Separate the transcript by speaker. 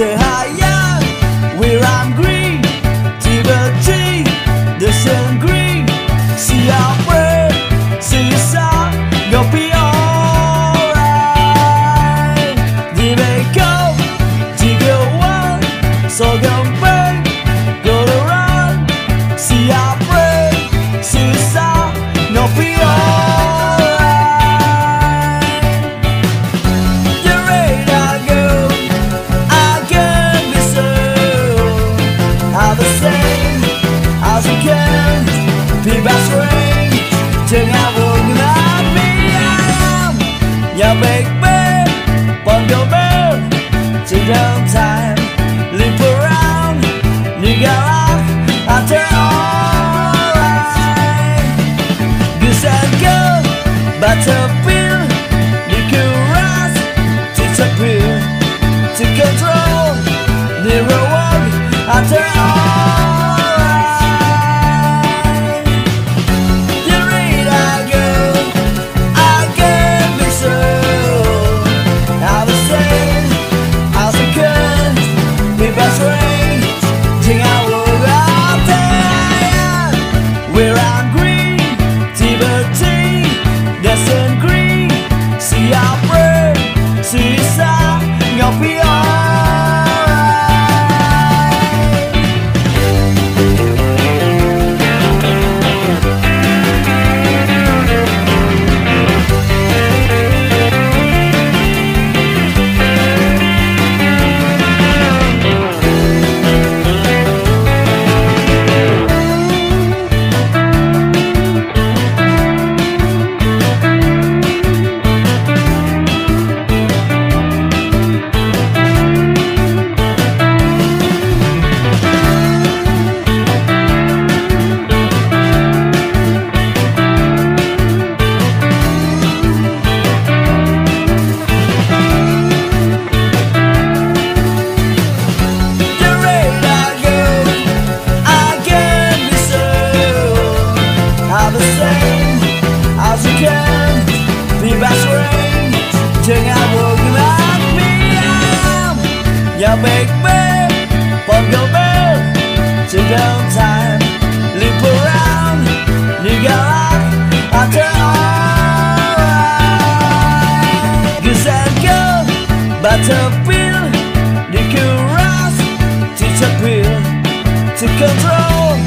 Speaker 1: hanya, we're hungry, tiba-tiba the green. Siapa susah ngopi alright. Di Mekong, Jigawan, Sogempeng, Goloran. Siapa susah ngopi alright. You ready to go? I can be so. How the same as you can. Bebas ring, jangan mengenali ayam. Yang baik-baik, pondok-bel, sedang time, leap around, nigalak, after alright. Goose and girl, butterfield, dikuras, disappear, to control, never walk, after alright. We're hungry, tiba-tiba doesn't green. Siapa susah ngopi jangan mengenali ayam. Yang baik-baik, pondok-bel, sedang time, leap around, nigalak, after alright. Goose and girl, butterfield, dikuras, disappear, to control.